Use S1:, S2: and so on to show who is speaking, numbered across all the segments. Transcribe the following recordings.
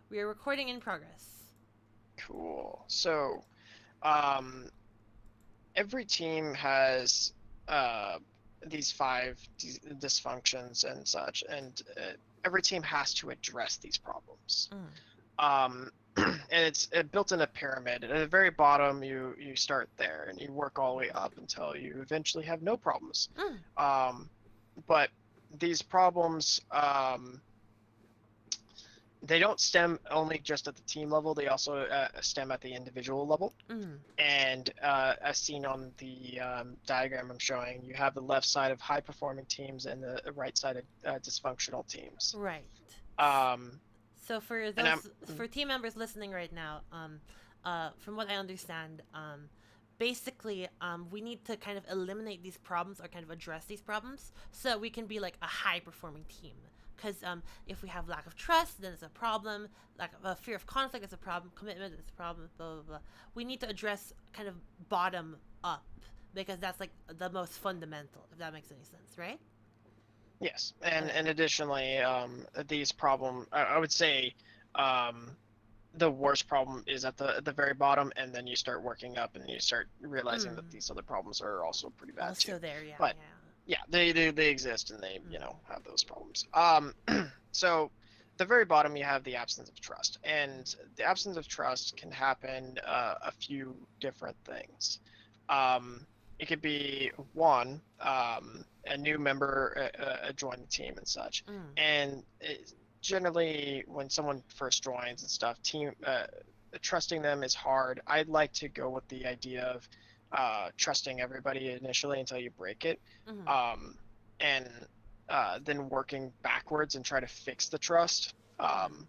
S1: We are recording in progress.
S2: Cool. So, um, every team has uh, these five dysfunctions and such, and every team has to address these problems.
S1: Mm.
S2: And it's built in a pyramid. And at the very bottom, you start there, and you work all the way up until you eventually have no problems.
S1: Mm.
S2: Um, but these problems, they don't stem only just at the team level. They also stem at the individual level.
S1: Mm.
S2: And as seen on the diagram I'm showing, you have the left side of high performing teams and the right side of dysfunctional teams.
S1: Right.
S2: Um,
S1: So for
S2: and I'm
S1: for team members listening right now, from what I understand, basically, we need to kind of eliminate these problems or kind of address these problems so we can be like a high performing team. Because if we have lack of trust, then it's a problem. Lack of fear of conflict is a problem. Commitment is a problem. Blah blah blah. We need to address kind of bottom up because that's like the most fundamental. If that makes any sense, right?
S2: Yes, and
S1: Okay.
S2: additionally, these problem I would say um, the worst problem is at the very bottom, and then you start working up, and you start realizing that
S1: Mm.
S2: these other problems are also pretty bad too.
S1: Also there, yeah,
S2: But
S1: yeah.
S2: yeah, they exist, and they
S1: Mm.
S2: have those problems. So the very bottom you have the absence of trust, and the absence of trust can happen a few different things. Um, it could be one, a new member join the team and such,
S1: Mm.
S2: and generally when someone first joins and stuff, team trusting them is hard. I'd like to go with the idea of trusting everybody initially until you break it,
S1: Mm.
S2: um, and then working backwards and try to fix the trust.
S1: Mm.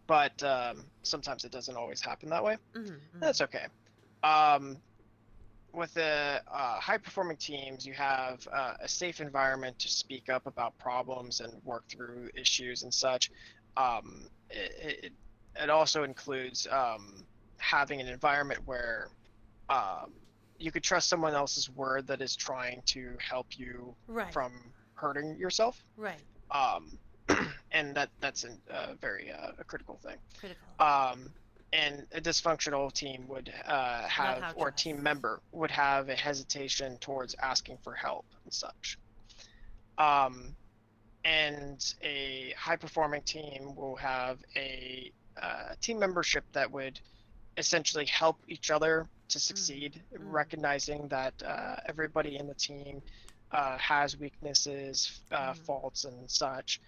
S2: But sometimes it doesn't always happen that way.
S1: Mm. Mm.
S2: That's okay. Um, with the high performing teams, you have a safe environment to speak up about problems and work through issues and such. It also includes having an environment where um, you could trust someone else's word that is trying to help you
S1: Right.
S2: from hurting yourself.
S1: Right.
S2: Um, and that's a very a critical thing.
S1: Critical.
S2: Um, and a dysfunctional team would
S1: Not
S2: have,
S1: how
S2: or a
S1: trust.
S2: team member would have a hesitation towards asking for help and such. Um, and a high performing team will have a team membership that would essentially help each other to
S1: Mm.
S2: succeed,
S1: Mm.
S2: recognizing that everybody in the team has weaknesses,
S1: Mm.
S2: faults, and such.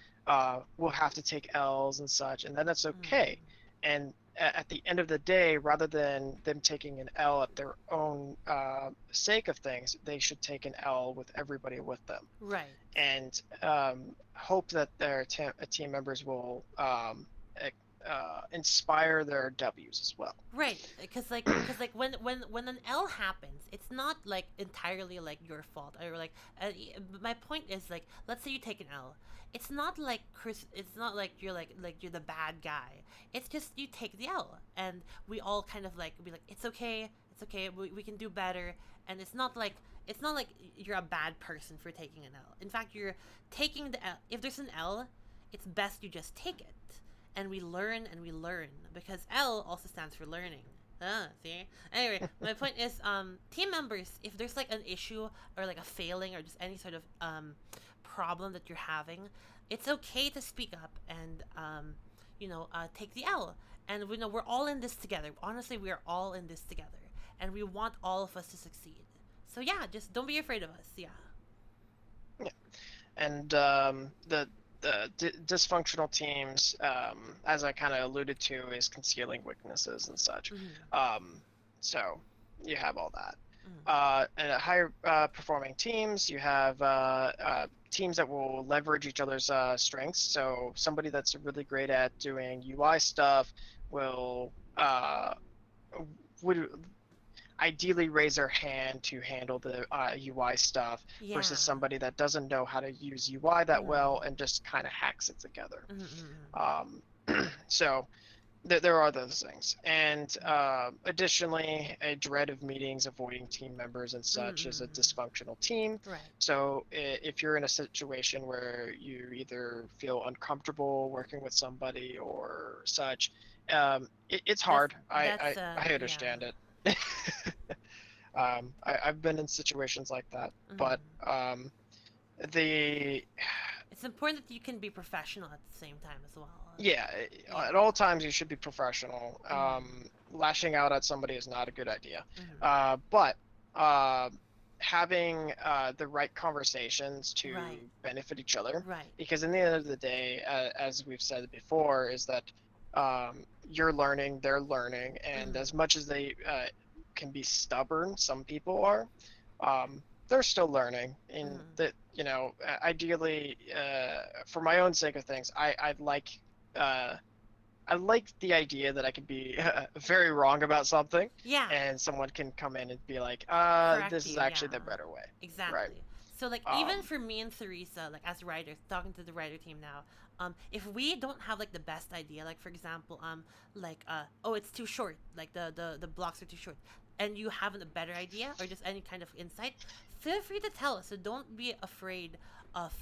S2: Will have to take L's and such, and then that's okay.
S1: Mm.
S2: And at the end of the day, rather than them taking an L at their own sake of things, they should take an L with everybody with them,
S1: Right.
S2: and hope that their team members will inspire their W's as well.
S1: Right, cause like when an L happens, it's not like entirely like your fault or like. My point is like, let's say you take an L, it's not like Chris. It's not like you're the bad guy. It's just you take the L, and we all kind of like be like, it's okay, we can do better, and it's not like you're a bad person for taking an L. In fact, you're taking the L. If there's an L, it's best you just take it and we learn because L also stands for learning. See? Anyway, my point is, team members, if there's like an issue or like a failing or just any sort of problem that you're having, it's okay to speak up and take the L. And we know we're all in this together. Honestly, we are all in this together, and we want all of us to succeed. So yeah, just don't be afraid of us. Yeah.
S2: Yeah. And the dysfunctional teams, as I kind of alluded to, is concealing weaknesses and such.
S1: Mm-hmm.
S2: Um, so you have all that.
S1: Mm-hmm.
S2: And higher performing teams, you have teams that will leverage each other's strengths. So somebody that's really great at doing UI stuff will would ideally raise their hand to handle the UI stuff
S1: Yeah.
S2: versus somebody that doesn't know how to use UI that
S1: Mm-hmm.
S2: well and just kind of hacks it together.
S1: Mm-hmm.
S2: Um, so there are those things, and additionally, a dread of meetings, avoiding team members and such is a
S1: Mm-mm.
S2: dysfunctional team.
S1: Right.
S2: So if you're in a situation where you either feel uncomfortable working with somebody or such, it's
S1: That's
S2: hard. I
S1: yeah.
S2: understand it. I've been in situations like that, but
S1: Mm.
S2: the
S1: It's important that you can be professional at the same time as well.
S2: yeah,
S1: Yeah.
S2: at all times you should be professional.
S1: Mm.
S2: Lashing out at somebody is not a good idea.
S1: Mm.
S2: But uh, having the right conversations to
S1: Right.
S2: benefit each other,
S1: Right.
S2: because in the end of the day, as we've said before, is that you're learning, they're learning, and
S1: Mm.
S2: as much as they can be stubborn, some people are. They're still learning, and
S1: Mm.
S2: that ideally, for my own sake of things, uh, I like the idea that I could be very wrong about something,
S1: Yeah.
S2: and someone can come in and be like,
S1: Correct
S2: this is
S1: you. Yeah.
S2: actually the better way, right?
S1: Exactly. So like even
S2: Um,
S1: for me and Theresa, like as writers, talking to the writer team now, if we don't have like the best idea, like for example, like oh it's too short, like the blocks are too short, and you have a better idea or just any kind of insight, feel free to tell us. So don't be afraid of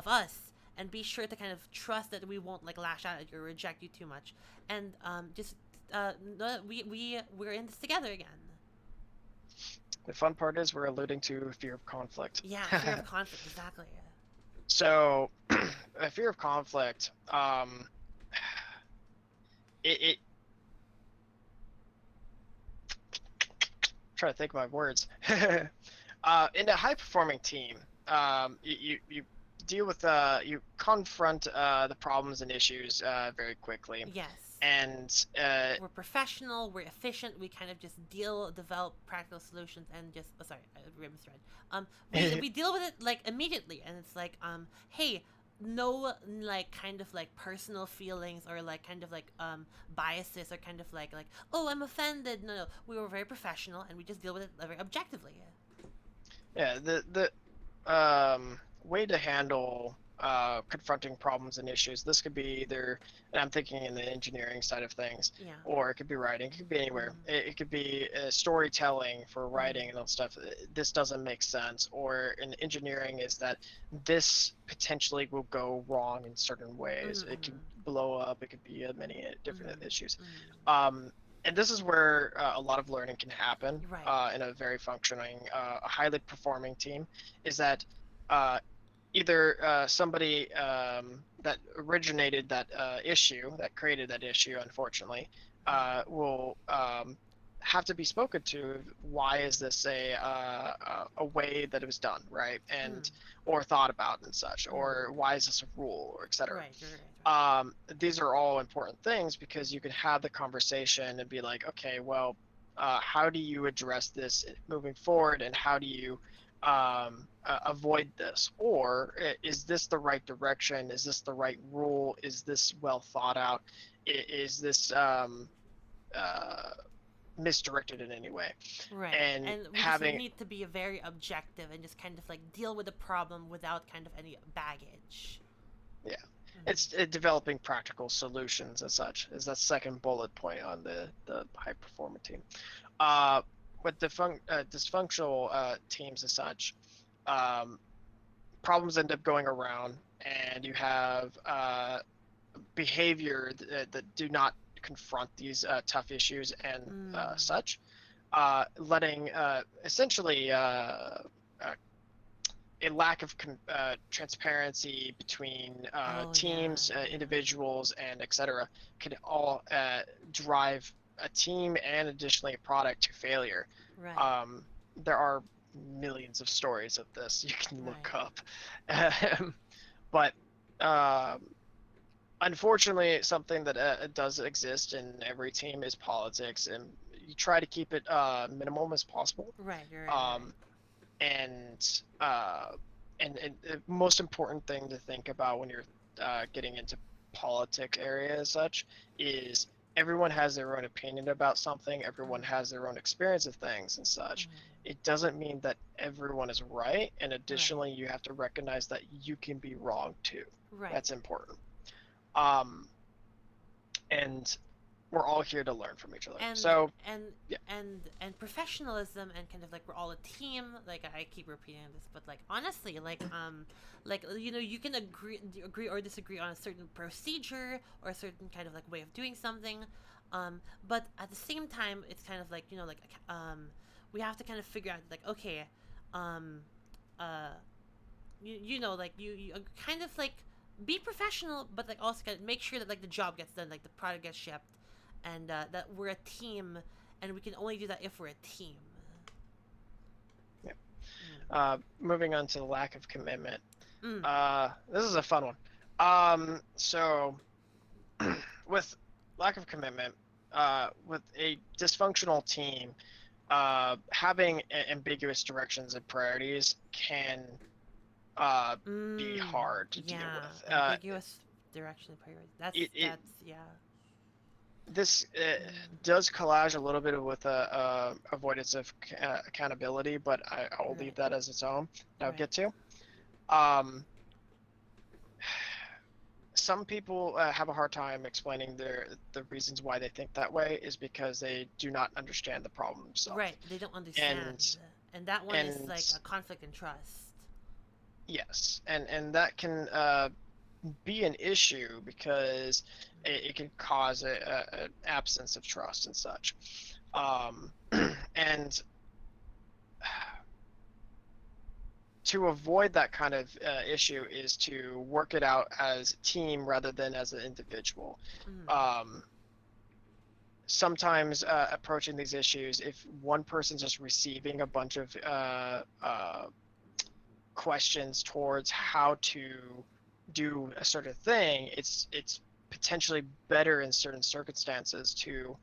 S1: us, and be sure to kind of trust that we won't like lash out at you or reject you too much, and just we're in this together again.
S2: the fun part is we're alluding to fear of conflict.
S1: Yeah, fear of conflict, exactly.
S2: So, a fear of conflict, it try to think of my words. In a high performing team, you deal with you confront the problems and issues very quickly,
S1: Yes.
S2: and
S1: We're professional, we're efficient, we kind of just develop practical solutions and just oh, sorry, I misread. We deal with it like immediately and it's like hey, no like kind of like personal feelings or like kind of like biases or kind of like oh I'm offended. No, we were very professional and we just deal with it very objectively.
S2: yeah, the way to handle confronting problems and issues. This could be either, and I'm thinking in the engineering side of things,
S1: Yeah.
S2: or it could be writing. It could be anywhere.
S1: Mm-hmm.
S2: It could be storytelling for writing and
S1: Mm-hmm.
S2: all stuff. This doesn't make sense. Or in engineering, is that this potentially will go wrong in certain ways. It
S1: Mm-hmm.
S2: can blow up. It could be many different issues.
S1: Mm-hmm. Mm-hmm.
S2: Um, and this is where a lot of learning can happen
S1: Right.
S2: in a very functioning, highly performing team. Is that uh, either somebody that originated that issue, that created that issue, unfortunately, will have to be spoken to. Why is this a way that it was done, right?
S1: Mm-hmm.
S2: And or thought about and such, or
S1: Mm-hmm.
S2: why is this a rule, or etc.
S1: Right. Right.
S2: These are all important things because you can have the conversation and be like, okay, well, how do you address this moving forward, and how do you avoid this? Or is this the right direction? Is this the right rule? Is this well thought out? Is this uh, misdirected in any way?
S1: Right.
S2: And
S1: And we just
S2: having
S1: need to be very objective and just kind of like deal with the problem without kind of any baggage.
S2: yeah,
S1: Mm-hmm.
S2: it's developing practical solutions as such is that second bullet point on the high performing team. Uh, with dysfunctional teams as such, um, problems end up going around, and you have behavior that do not confront these tough issues and
S1: Mm.
S2: such, letting essentially a lack of transparency between
S1: Oh yeah,
S2: teams,
S1: yeah.
S2: individuals, and etc. could all drive a team and additionally a product to failure.
S1: Right.
S2: Um, there are millions of stories of this you can look
S1: Right.
S2: up, but um, unfortunately, something that does exist in every team is politics, and you try to keep it minimum as possible.
S1: Right. Right.
S2: Um, and and the most important thing to think about when you're getting into politic area as such is everyone has their own opinion about something, everyone has their own experience of things and such.
S1: Mm.
S2: It doesn't mean that everyone is right, and
S1: Right.
S2: additionally you have to recognize that you can be wrong too.
S1: Right.
S2: That's important. um, and we're all here to learn from each other.
S1: and
S2: So
S1: and
S2: yeah.
S1: and professionalism, and kind of like we're all a team. Like I keep repeating this, but like honestly, like you know, you can agree or disagree on a certain procedure or a certain kind of like way of doing something, but at the same time it's kind of like, you know, like we have to kind of figure out like, okay, um uh you know, like you kind of like be professional, but like also kind of make sure that like the job gets done, like the product gets shipped, and that we're a team, and we can only do that if we're a team.
S2: Yeah.
S1: Mm.
S2: Moving on to the lack of commitment.
S1: Mm.
S2: This is a fun one. So with lack of commitment, with a dysfunctional team, having ambiguous directions and priorities can be
S1: Mm.
S2: hard to deal
S1: Yeah,
S2: with.
S1: ambiguous direction and priority.
S2: It
S1: That's yeah.
S2: this
S1: Mm.
S2: does collage a little bit with avoidance of accountability, but I'll leave
S1: Right.
S2: that as its own. I'll
S1: Right.
S2: get to. Um, some people have a hard time explaining the reasons why they think that way is because they do not understand the problem themselves.
S1: Right. They don't understand,
S2: And
S1: and that one is
S2: and
S1: like a conflict in trust.
S2: yes, and that can be an issue because it can cause an absence of trust and such. Um, and to avoid that kind of issue is to work it out as a team rather than as an individual.
S1: Mm.
S2: Um, Sometimes approaching these issues, if one person's just receiving a bunch of questions towards how to do a certain thing, it's potentially better in certain circumstances to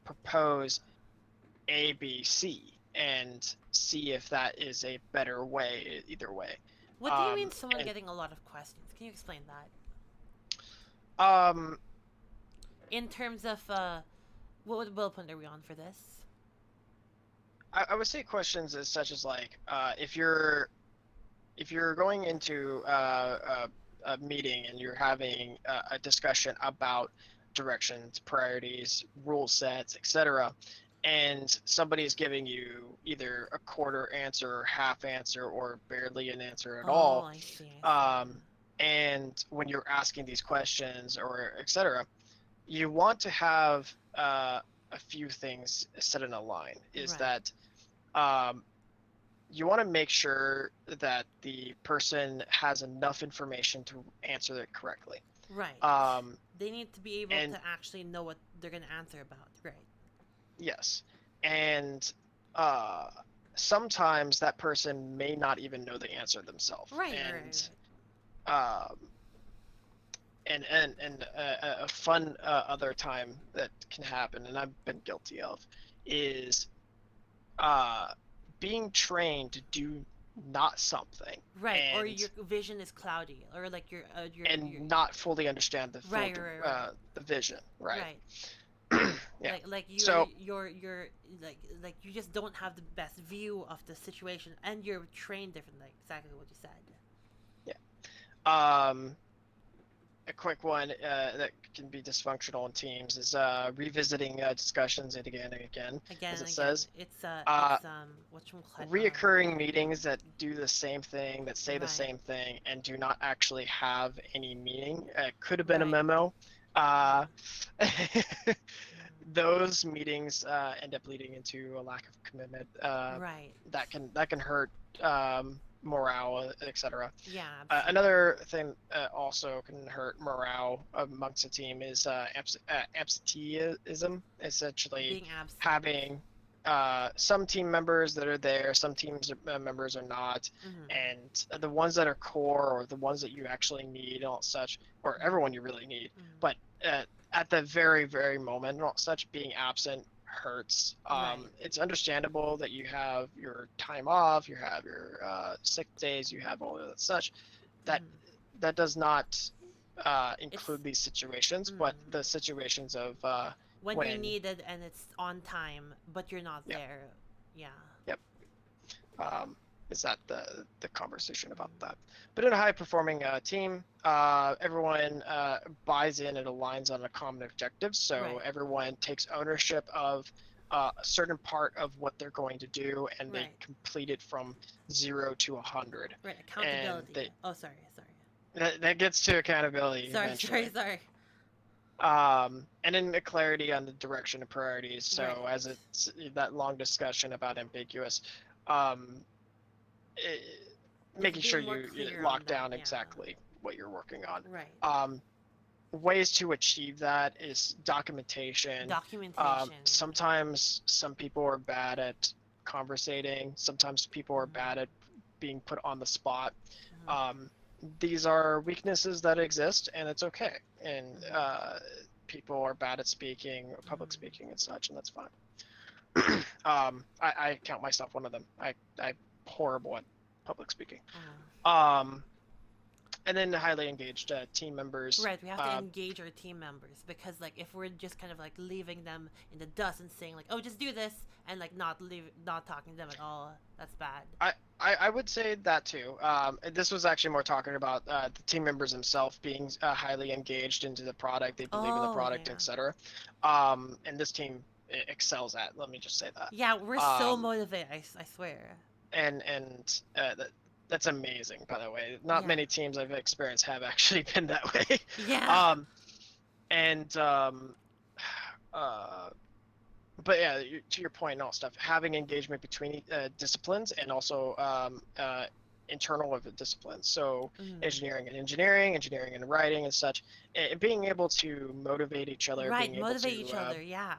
S2: propose A, B, C, and see if that is a better way either way.
S1: What do you mean someone
S2: And
S1: getting a lot of questions? Can you explain that?
S2: um,
S1: In terms of what bullet point are we on for this?
S2: I would say questions as such as like if you're going into a meeting and you're having a discussion about directions, priorities, rule sets, etc., and somebody is giving you either a quarter answer or half answer or barely an answer at
S1: Oh,
S2: all,
S1: I see. I
S2: um,
S1: see.
S2: and when you're asking these questions or etc., you want to have a few things set in a line. Is
S1: Right.
S2: that um, you want to make sure that the person has enough information to answer it correctly.
S1: Right.
S2: Um,
S1: They need to be able
S2: and
S1: to actually know what they're going to answer about. Right.
S2: yes, and uh, sometimes that person may not even know the answer themselves.
S1: Right, right, right.
S2: Um, a fun other time that can happen, and I've been guilty of, is uh, being trained to do not something
S1: Right, or your
S2: and
S1: vision is cloudy, or like your
S2: not fully understand the full
S1: right, right, right,
S2: the vision, right?
S1: right.
S2: Yeah.
S1: Like
S2: So
S1: you're like you just don't have the best view of the situation, and you're trained differently. Like exactly what you said.
S2: yeah, a quick one that can be dysfunctional in teams is revisiting discussions again and again,
S1: Again
S2: as
S1: and
S2: it
S1: again,
S2: says.
S1: it's whatchamacallit,
S2: Reoccurring meetings that do the same thing, that say the
S1: right,
S2: same thing, and do not actually have any meaning. Could have been a
S1: right,
S2: memo.
S1: yeah,
S2: Uh, those meetings end up leading into a lack of commitment.
S1: right,
S2: That can hurt morale, etc.
S1: yeah, absolutely.
S2: Another thing also can hurt morale amongst a team is absenteeism. Essentially,
S1: Being absent.
S2: having some team members that are there, some teams members are not,
S1: Mm-hmm.
S2: and the ones that are core or the ones that you actually need and all such, or everyone you really need,
S1: Mm-hmm.
S2: but at the very moment and all such, being absent hurts.
S1: Right.
S2: It's understandable that you have your time off, you have your sick days, you have all of that such. That
S1: Mm-hmm.
S2: that does not
S1: It's
S2: include these situations, but
S1: mm,
S2: the situations of
S1: when you're
S2: when
S1: needed and it's on time, but you're not
S2: yeah,
S1: there. Yeah.
S2: yep. is that the conversation about that. But in a high performing team, everyone buys in and aligns on a common objective. So
S1: Right.
S2: everyone takes ownership of a certain part of what they're going to do, and they
S1: Right.
S2: complete it from 0 to 100.
S1: Right.
S2: And
S1: Accountability. Oh, sorry. Sorry.
S2: that gets to accountability
S1: Sorry. Sorry.
S2: eventually.
S1: Sorry.
S2: And then the clarity on the direction and priorities. So
S1: Right.
S2: as it's that long discussion about ambiguous, um, eh,
S1: It's
S2: making sure
S1: being more
S2: you
S1: clear on
S2: lock
S1: that.
S2: down
S1: Yeah.
S2: exactly what you're working on.
S1: Right.
S2: Ways to achieve that is documentation.
S1: Documentation.
S2: Sometimes some people are bad at conversating. Sometimes people are bad at
S1: Mm-hmm.
S2: being put on the spot.
S1: Mm-hmm.
S2: Um, these are weaknesses that exist, and it's okay. And people are bad at speaking, public
S1: Mm-hmm.
S2: speaking, and such, and that's fine. I count myself one of them. I'm horrible at public speaking.
S1: Oh.
S2: Um, and then highly engaged team members.
S1: Right, we have to engage our team members because like if we're just kind of like leaving them in the dust and saying like, "Oh, just do this," and like not talking to them at all, that's bad.
S2: I would say that too. This was actually more talking about the team members themselves being highly engaged into the product. They believe in the
S1: Oh,
S2: product,
S1: yeah.
S2: etc. And this team excels at. Let me just say that.
S1: Yeah, we're so
S2: Um,
S1: motivated, I swear.
S2: that's amazing, by the way. Not
S1: Yeah.
S2: many teams I've experienced have actually been that way.
S1: Yeah.
S2: um, and uh, but yeah, to your point and all stuff, having engagement between disciplines and also internal of the disciplines. So
S1: Mm.
S2: engineering and writing and such, and being able to motivate each other,
S1: Right,
S2: being able
S1: motivate
S2: to
S1: each other, yeah.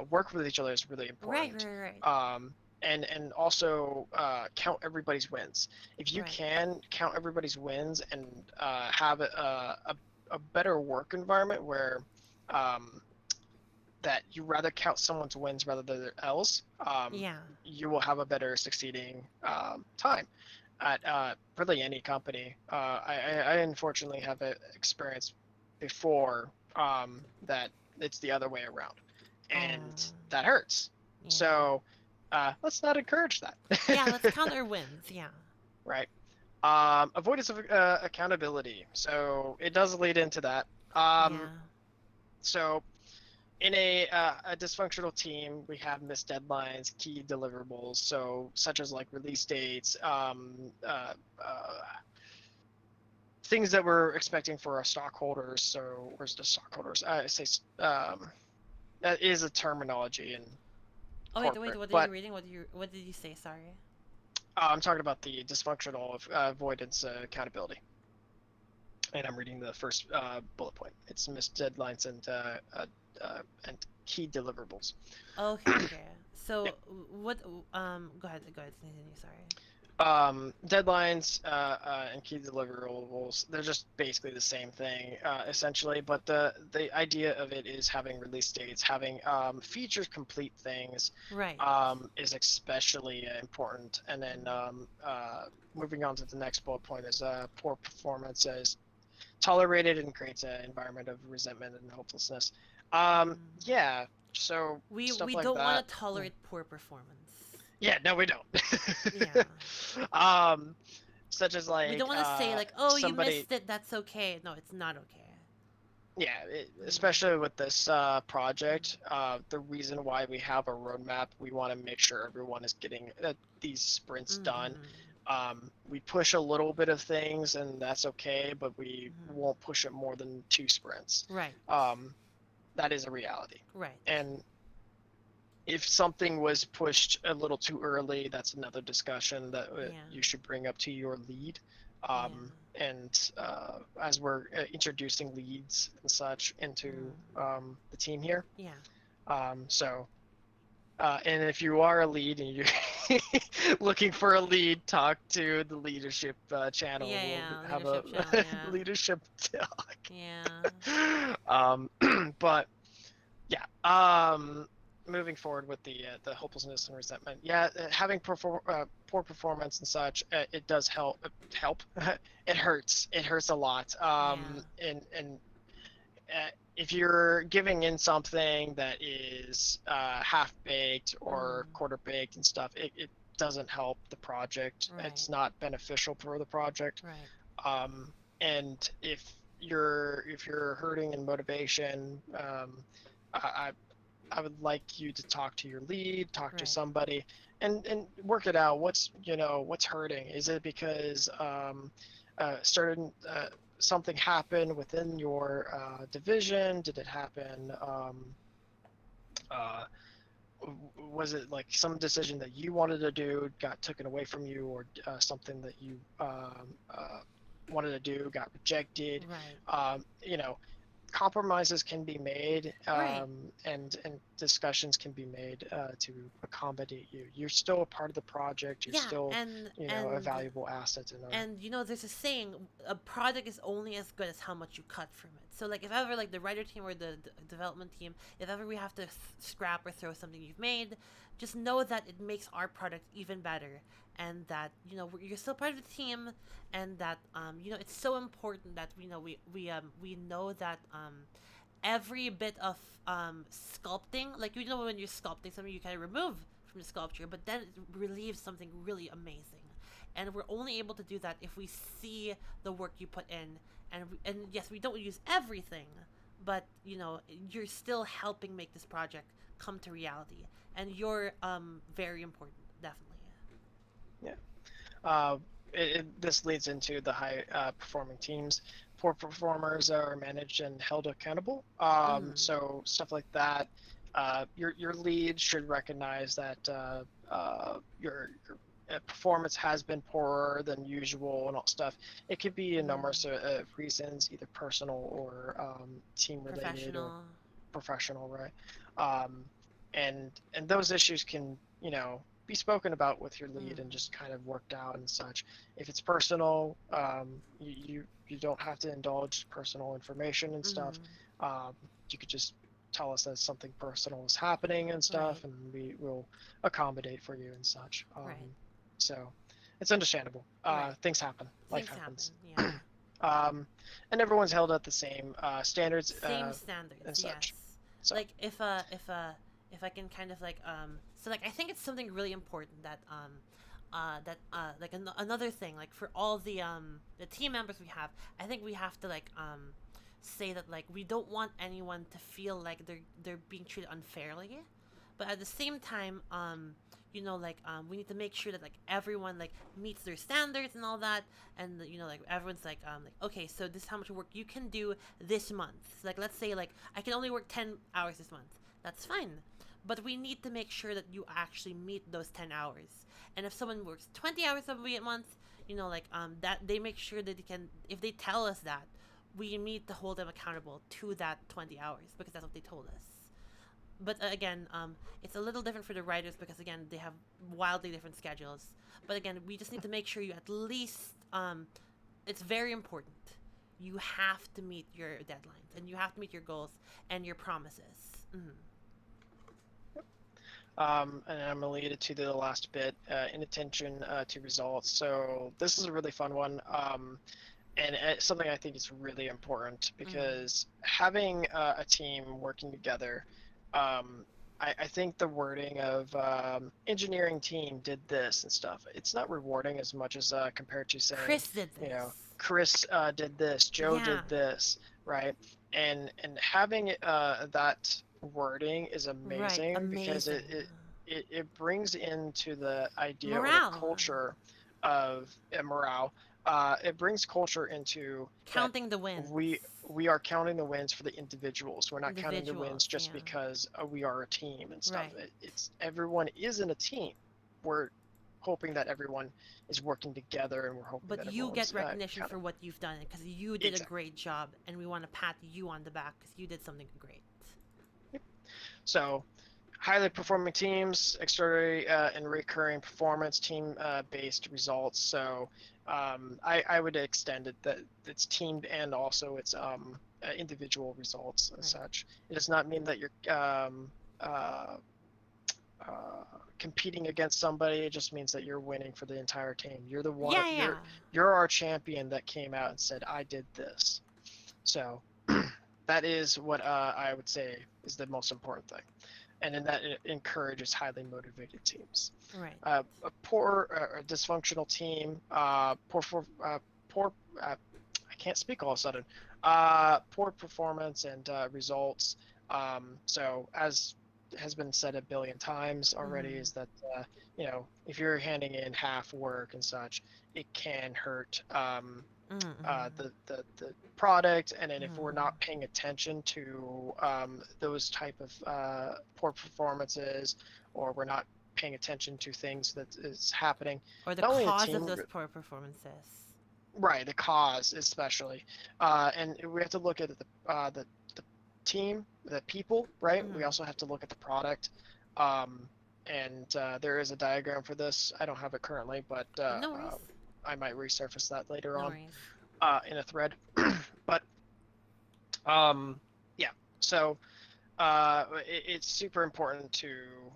S2: work with each other is really
S1: Right,
S2: important.
S1: right, right.
S2: And also count everybody's wins. If you
S1: Right.
S2: can count everybody's wins and have a better work environment where um, that you rather count someone's wins rather than their L's,
S1: Yeah.
S2: you will have a better succeeding time at really any company. I unfortunately have experienced before that it's the other way around, and
S1: Oh,
S2: that hurts.
S1: yeah.
S2: So let's not encourage that.
S1: Yeah, let's count our wins, yeah.
S2: Right. Avoidance of accountability. So it does lead into that.
S1: Yeah.
S2: So in a dysfunctional team, we have missed deadlines, key deliverables, so such as like release dates, things that we're expecting for our stockholders. So where's the stockholders? I say that is a terminology in
S1: Oh wait,
S2: corporate,
S1: what are you
S2: but
S1: reading? What did you say? Sorry.
S2: I'm talking about the dysfunctional of avoidance accountability. And I'm reading the first bullet point. It's missed deadlines and key deliverables.
S1: Okay, okay.
S2: Yeah.
S1: So what go ahead, continue, sorry.
S2: Deadlines and key deliverables, they're just basically the same thing, essentially. But the idea of it is having release dates, having features complete things
S1: Right.
S2: is especially important. And then moving on to the next bullet point is poor performance is tolerated and creates an environment of resentment and hopelessness.
S1: Mm.
S2: Yeah, so stuff
S1: We
S2: like
S1: don't
S2: that.
S1: want to tolerate poor performance.
S2: Yeah, no, we don't.
S1: Yeah.
S2: um, such as
S1: We
S2: like
S1: don't want to say like, "Oh, you
S2: somebody,
S1: missed it. That's okay." No, it's not okay.
S2: yeah,
S1: Mm.
S2: especially with this project, the reason why we have a roadmap, we want to make sure everyone is getting these sprints done.
S1: Mm-hmm.
S2: We push a little bit of things, and that's okay, but we
S1: Mm-hmm.
S2: won't push it more than 2 sprints.
S1: Right.
S2: That is a reality.
S1: Right.
S2: And if something was pushed a little too early, that's another discussion that
S1: Yeah.
S2: you should bring up to your lead.
S1: Yeah.
S2: And as we're introducing leads and such into
S1: Mm.
S2: the team here,
S1: Yeah.
S2: so and if you are a lead and you're looking for a lead, talk to the leadership channel.
S1: Yeah,
S2: We'll
S1: yeah.
S2: have
S1: Leadership channel.
S2: a
S1: Yeah.
S2: leadership talk.
S1: Yeah.
S2: But yeah, moving forward with the hopelessness and resentment. Yeah, having poor performance and such, it does help. It hurts. It hurts a lot.
S1: Yeah.
S2: And if you're giving in something that is half baked or
S1: Mm.
S2: quarter baked and stuff, doesn't help the project.
S1: Right.
S2: It's not beneficial for the project.
S1: Right.
S2: And if you're hurting in motivation, I I would like you to talk to your lead, talk to
S1: Right.
S2: somebody, and work it out. What's hurting? Is it because certain something happened within your division? Did it happen? Uh, was it like some decision that you wanted to do got taken away from you, or something that you wanted to do got rejected?
S1: Right.
S2: You know, compromises can be made,
S1: Right.
S2: and discussions can be made to accommodate you. You're still a part of the project. You're
S1: Yeah,
S2: still,
S1: and
S2: a valuable asset in our.
S1: there's a saying, a product is only as good as how much you cut from it. So like if ever like the writer team or the development team, if ever we have to scrap or throw something you've made, just know that it makes our product even better, and that you're still part of the team, and that it's so important that we know that every bit of sculpting, like when you're sculpting something, you kind of remove from the sculpture, but then it relieves something really amazing. And we're only able to do that if we see the work you put in, and yes, we don't use everything, but you're still helping make this project come to reality, and you're very important, definitely.
S2: Yeah. Uh, this leads into the high performing teams. Poor performers are managed and held accountable.
S1: Mm-hmm.
S2: So stuff like that. Your lead should recognize that your performance has been poorer than usual and all stuff. It could be a number
S1: Mm-hmm.
S2: of reasons, either personal or team related or
S1: Professional.
S2: professional, right? Um, and those issues can be spoken about with your lead and
S1: Mm-hmm.
S2: just kind of worked out and such. If it's personal, you don't have to indulge personal information and stuff.
S1: Mm-hmm.
S2: Um, you could just tell us that something personal is happening and
S1: Right.
S2: stuff, and we will accommodate for you and such.
S1: Right.
S2: So it's understandable.
S1: Right.
S2: Things happen. Life
S1: Things happen.
S2: happens.
S1: Yeah.
S2: um, and everyone's held at the same standards
S1: Same
S2: and
S1: standards, yes.
S2: such. So
S1: Like if I can kind of like so like I think it's something really important that like another thing, like for all the team members we have, I think we have to like say that like we don't want anyone to feel like they're being treated unfairly, but at the same time we need to make sure that like everyone like meets their standards and all that, and like everyone's like okay, so this is how much work you can do this month. So, like let's say like I can only work 10 hours this month. That's fine, but we need to make sure that you actually meet those 10 hours. And if someone works 20 hours a month, that they make sure that they can, if they tell us that, we need to hold them accountable to that 20 hours because that's what they told us. But again, it's a little different for the writers because again they have wildly different schedules. But again, we just need to make sure you at least it's very important. You have to meet your deadlines and you have to meet your goals and your promises. Mm-hmm.
S2: and I'm related to the last bit, inattention to results. So this is a really fun one, and it's something I think is really important
S1: Mm-hmm.
S2: because having a team working together, um, I think the wording of engineering team did this and stuff, it's not rewarding as much as compared to saying,
S1: Chris did
S2: you know,
S1: this.
S2: Chris did this, Joe
S1: Yeah.
S2: did this, right? And having that wording is
S1: Right.
S2: amazing because it,
S1: Amazing.
S2: it it, it brings into the idea or the
S1: Morale.
S2: culture of morale. It brings culture into that
S1: Counting the wins.
S2: we are counting the wins for the individuals. We're not counting the
S1: Individuals.
S2: wins just
S1: Yeah.
S2: because we are a team and stuff.
S1: Right.
S2: It's everyone is in a team. We're hoping that everyone is working together, and we're hoping
S1: But
S2: that
S1: you get
S2: everyone's
S1: recognition
S2: kind of
S1: for what you've done because you did a
S2: exactly.
S1: great job, and we want to pat you on the back because you did something great.
S2: So highly performing teams, extraordinary and recurring performance, team-based results. So I would extend it that it's teamed and also it's individual results and
S1: Right.
S2: such. It does not mean that you're uh, uh, competing against somebody. It just means that you're winning for the entire team. You're the one.
S1: Yeah, yeah.
S2: You're our champion that came out and said, "I did this." So that is what I would say is the most important thing. and then that encourages highly motivated teams.
S1: Right.
S2: A poor or dysfunctional team, poor I can't speak all of a sudden. Poor performance and results. So as has been said a billion times already,
S1: Mhm.
S2: is that if you're handing in half work and such, it can hurt
S1: Mhm.
S2: the product. And then if we're
S1: Mhm.
S2: not paying attention to those type of poor performances, or we're not paying attention to things that is happening,
S1: Or the
S2: not only a
S1: cause of
S2: team,
S1: those poor performances.
S2: right, the cause especially, and we have to look at the team, the people, right? We
S1: Mhm.
S2: also have to look at the product. Um, and there is a diagram for this. I don't have it currently, but
S1: No worries.
S2: I might resurface that later
S1: No
S2: on
S1: worries.
S2: in a thread. But um, yeah, so it's super important to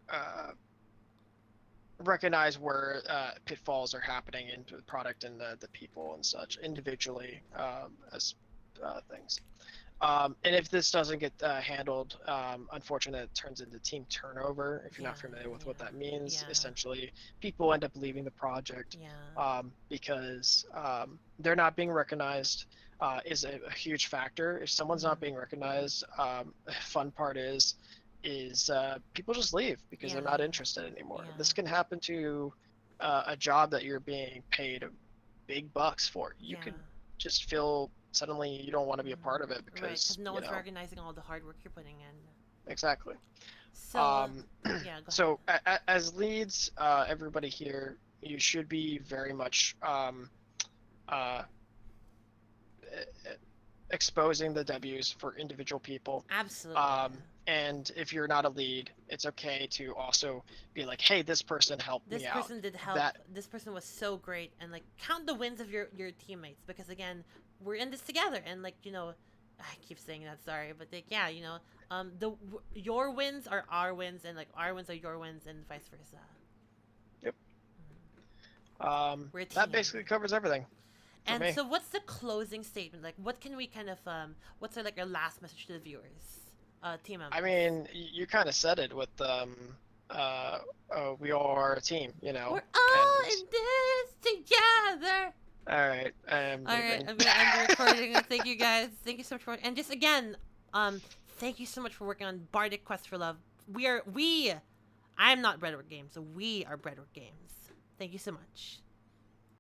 S2: uh, recognize where pitfalls are happening into the product and the people and such individually as things. And if this doesn't get handled, unfortunately, it turns into team turnover. If you're
S1: Yeah.
S2: not familiar with
S1: Yeah.
S2: what that means,
S1: Yeah.
S2: essentially, people end up leaving the project
S1: Yeah.
S2: because they're not being recognized. Is a huge factor. If someone's not
S1: Mhm.
S2: being recognized, fun part is people just leave because they're
S1: Yeah.
S2: not interested anymore.
S1: Yeah.
S2: This can happen to a job that you're being paid big bucks for. You
S1: Yeah.
S2: could just feel suddenly you don't want to be a part of it
S1: Right, because
S2: because
S1: no one's recognizing all the hard work you're putting in.
S2: exactly.
S1: So,
S2: um
S1: yeah, go ahead.
S2: so as leads, everybody here, you should be very much uh e- exposing the W's for individual people.
S1: Absolutely.
S2: And if you're not a lead, it's okay to also be like, hey, this person helped
S1: This
S2: me out.
S1: person did help.
S2: That
S1: This person was so great, and like count the wins of your teammates because again, we're in this together, and like I keep saying that, sorry, but like yeah, your wins are our wins, and like our wins are your wins, and vice versa.
S2: yep.
S1: Mhm. We're a
S2: That
S1: team.
S2: basically covers everything for
S1: And
S2: me.
S1: so, what's the closing statement? Like, what can we kind of what's our, like our last message to the viewers, team
S2: I
S1: members?
S2: mean, you kind of said it with we are a team,
S1: We're
S2: and
S1: all in this together.
S2: all right, I'm
S1: All right,
S2: leaving.
S1: I'm gonna end the recording. Thank you guys. Thank you so much for and just again, thank you so much for working on Bardic Quest for Love. We. I'm not Breadwork Games, so we are Breadwork Games. Thank you so much.